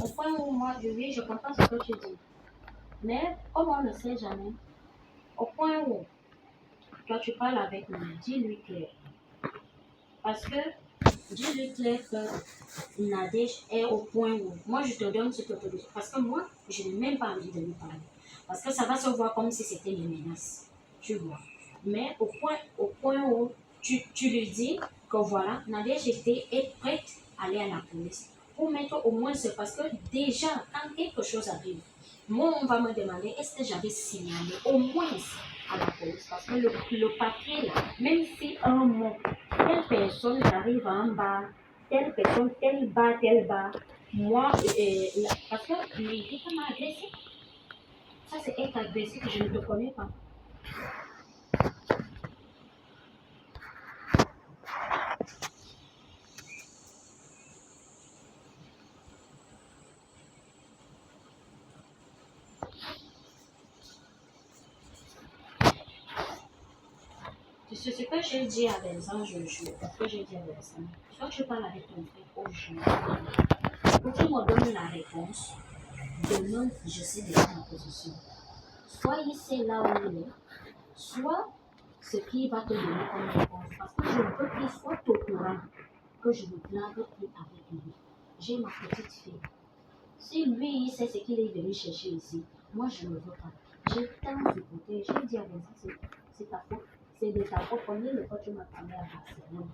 Au point où moi, oui, je comprends ce que tu dis. Mais comme on ne sait jamais, au point où toi tu parles avec lui, dis-lui clair. Parce que dis-lui clair que Nadège est au point où moi je te donne cette autorisation. Parce que moi, je n'ai même pas envie de lui parler. Parce que ça va se voir comme si c'était une menace. Tu vois. Mais au point où tu lui dis que voilà, Nadège est prête à aller à la police. Pour mettre au moins ce. Parce que déjà, quand quelque chose arrive, moi, on va me demander est-ce que j'avais signalé au moins à la police. Parce que le papier là, même si un mot, telle personne arrive en bas, telle personne, tel bas, moi, parce que lui, il m'a agressé. Ça, c'est être agressé que je ne te connais pas. C'est ce que j'ai dit à Vincent, je jure. Parce que j'ai dit à Vincent, soit tu parles avec ton frère aujourd'hui, ou tu me donnes la réponse, demain, je sais déjà ma position. Soit il sait là où il est, soit ce qu'il va te donner comme réponse. Parce que je veux qu'il soit au courant que je ne blague plus avec lui. J'ai ma petite fille. Si lui, il sait ce qu'il est venu chercher ici, moi, je ne veux pas. J'ai tant supporté. J'ai dit à Vincent, c'est ta faute. C'est de ta faute. Combien de fois tu m'as parlé à Barcelone?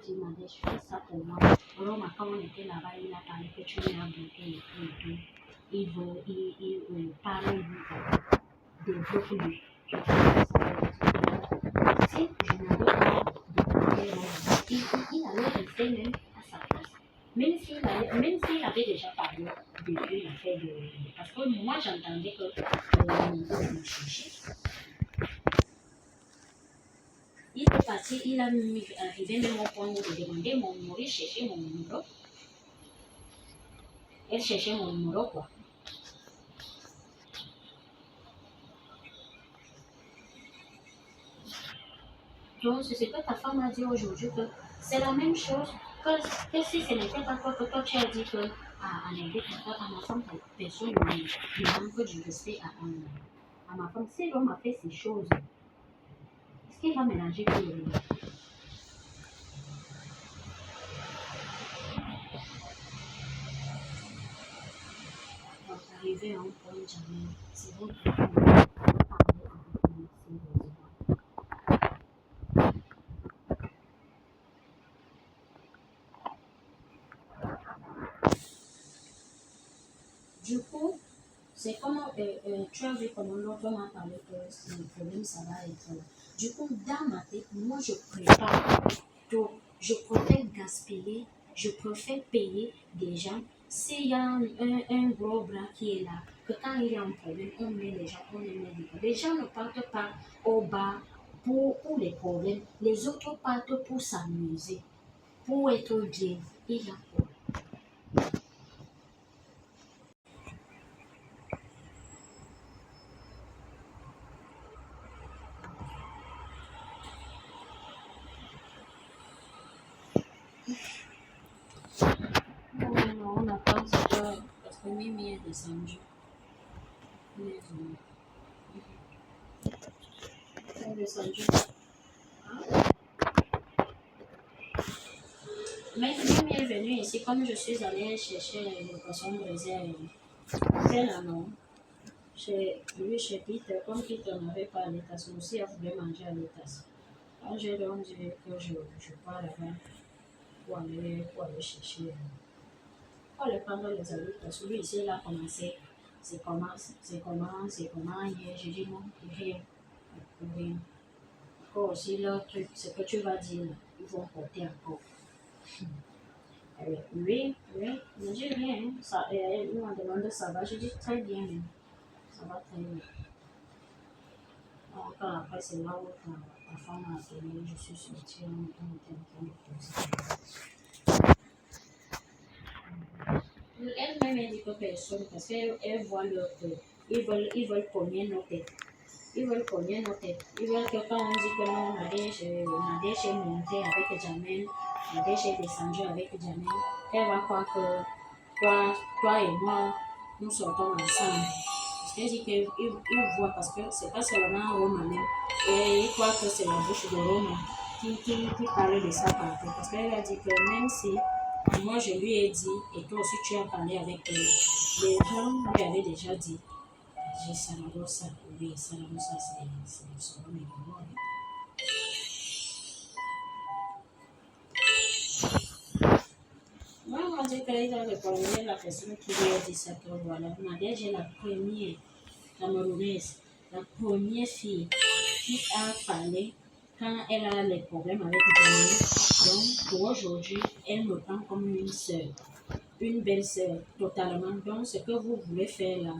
Tu m'as dit, je fais ça pour moi. Roma, quand on était là-bas, il a parlé que tu m'as bloqué et tout et tout. Il parle lui, développe-lui. Je fais ça. Si je n'avais pas de problème, il allait rester même à sa place. Même s'il avait déjà parlé depuis l'affaire de. Parce que moi, j'entendais que il me cherchait. Il est parti, il a arrivé même au point où de demander mon numéro, il cherchait mon numéro. Elle cherchait mon numéro, quoi. Donc, c'est ce que ta femme a dit aujourd'hui, que c'est la même chose que si ce n'était pas toi que toi tu as dit que à ma femme, personne ne manque du respect à ma femme. Si l'homme a fait ces choses, est-ce qu'il va mélanger tout le monde? Donc, arrivé à un point, jamais, c'est bon pour parler avec lui sérieusement. Du coup, c'est comme tu as vu comment l'autre m'a parlé que le problème, ça va être là. Du coup, dans ma tête, moi, je prépare. Donc, je préfère gaspiller, je préfère payer des gens. S'il y a un gros bras qui est là, que quand il y a un problème, on met les gens, on les met des gens. Les gens ne partent pas au bas pour les problèmes. Les autres partent pour s'amuser, pour être bien. Il y a quoi? Non, non, on n'a pas dit que parce que Mimi est descendue. Mais, elle est descendue. Hein? Mais Mimi est venue ici, comme je suis allée chercher le poisson brisé. C'est là, non? Lui, chez Peter, comme Peter n'avait pas à l'état, aussi, elle voulait manger à l'état. Quand j'ai donc dit que je pars là-bas pour aller chercher, pour aller prendre les amis, parce que lui, ici, il a commencé. C'est comment, hier. J'ai dit non, rien, rien. Encore aussi, leur truc, ce que tu vas dire, là, ils vont porter encore. Oui, oui, il ne dit rien. Hein. Ça, il m'a demandé ça va. Je dis très bien, même. Ça va très bien. Encore après, c'est là où ta femme a appelé, je suis sortie, on était en train de causer. Elle-même, elle dit que personne, parce qu'elle voit leur tête. Ils veulent pogner nos têtes. Ils veulent pogner nos têtes. Ils veulent que quand on dit que non, Nadège est montée avec Jamel, Nadège est descendue avec Jamel, elle va croire que toi et moi, nous sortons ensemble. Parce qu'elle dit qu'il voit, parce que c'est pas seulement Roma, et il croit que c'est la bouche de Roma qui parle de ça partout. Parce qu'elle a dit que même si moi je lui ai dit, et toi aussi tu as parlé avec elle, les gens lui avaient déjà dit, j'ai Saragossa, oui, Saragossa, c'est son nom également. Moi, on m'a dit qu'elle est le premier, la personne qui lui a dit ça, que voilà, Nadia, j'ai la première Camerounaise, la première fille qui a parlé quand elle a les problèmes avec Johnny. Donc, pour aujourd'hui, elle me prend comme une sœur, une belle-sœur, totalement. Donc, ce que vous voulez faire là,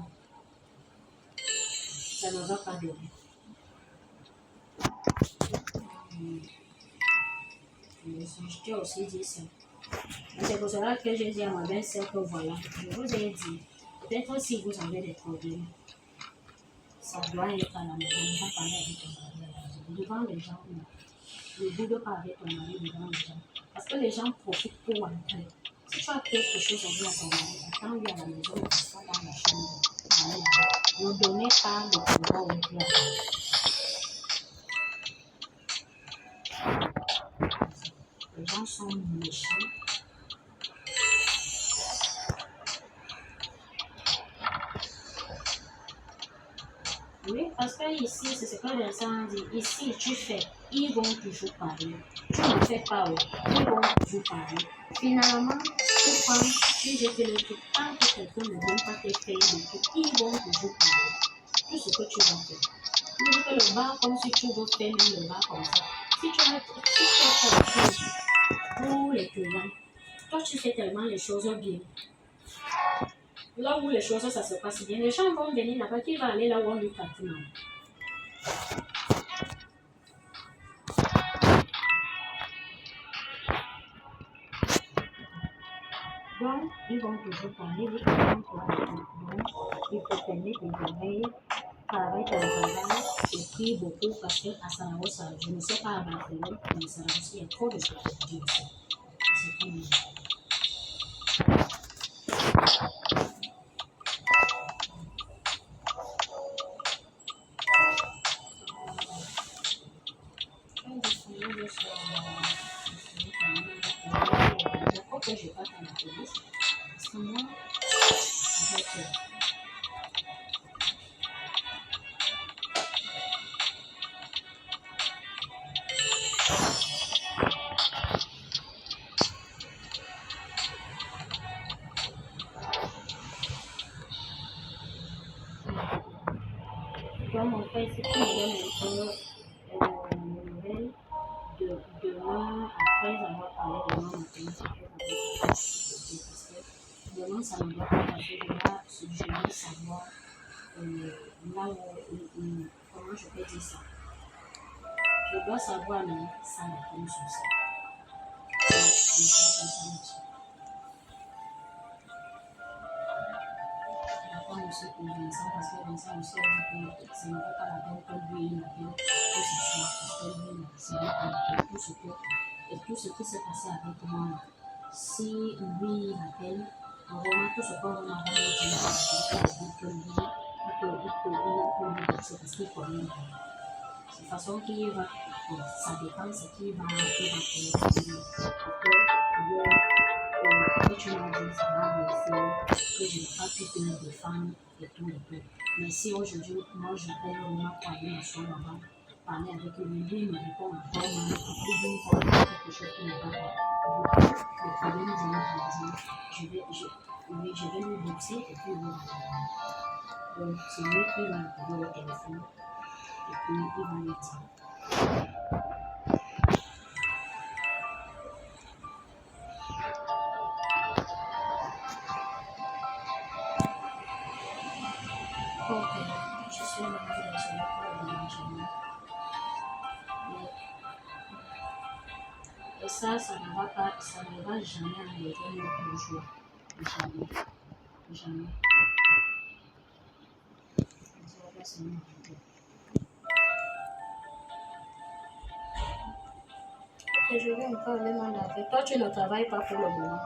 ça ne va pas donner. Je t'ai aussi dit ça. C'est pour cela que j'ai dit à ma belle-sœur que voilà, je vous ai dit, peut-être si vous avez des problèmes, ça doit être à la maison, on va parler avec ton mari à la maison. Devant les gens, non. Le but de parler avec ton mari devant les gens. Parce que les gens profitent pour entrer. Si tu as quelque chose à dire à ton mari, attends-lui à la maison, il sera dans la chambre. Ne donnez pas le pouvoir au diable. Les gens sont méchants. Oui, parce que ici, c'est ce que les gens disent. Ici, tu fais, ils vont toujours parler. Tu ne fais pas, oui, ils vont toujours parler. Finalement, tu prends, tu jettes le truc. Tant que quelqu'un ne vient pas te faire le truc, ils vont toujours parler. Tout ce que tu vas faire. Tu dis que le bar, comme si tu veux faire même le bar comme ça. Si tu as quelque chose pour les clients, toi, tu fais tellement les choses bien. Là où les choses, ça se passe bien, les gens vont venir là-bas, qui va aller là où on lui tape mal. Donc, ils vont toujours parler, ils vont toujours il faut tenir tes oreilles, travaille ton travail, écris beaucoup parce qu'à Saragossa, je ne sais pas à Barcelone, mais à Saragossa, il y a trop de stratégies aussi. C'est tout. Je crois que je passe à la police parce que moi, je vais donc, mon frère, c'est qui me donne un peu une nouvelle de demain, après avoir parlé demain matin, c'est que parce que demain, ça ne doit pas passer. Je dois savoir là où, comment je peux dire ça. Je dois savoir, mais ça répond sur ça. J'attends aussi pour Vincent parce que Vincent aussi a dit que ça ne vaut pas la peine que lui m'appelle pour ce soir parce que lui, c'est lui et tout ce qui s'est passé avec moi. Si lui m'appelle, vraiment tout ce qu'on va me dire, que lui, il peut c'est parce qu'il connaît. C'est de façon qu'il va, ça dépend de ce qu'il va faire. Que tu m'as dit, ça m'a blessé, que je n'ai pas pu te me défendre et tout et tout. Mais si aujourd'hui, moi je vais vraiment pour aller m'asseoir là-bas, parler avec lui, lui me répond encore, il dit quelque chose qui ne va pas. Le problème vient de dire, je vais lui boxer et puis il va m'attendre. Donc c'est lui qui va m'attendre au téléphone et puis il va me dire. Ok, je suis vraiment désolée pour le dérangement. Et ça ne va pas, ça ne va jamais arriver notre jour. Jamais. Jamais. Ça va pas seulement arriver. Et je vais encore aller m'en laver. Toi, tu ne travailles pas pour le moment.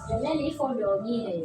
Je mets les fonds dormir.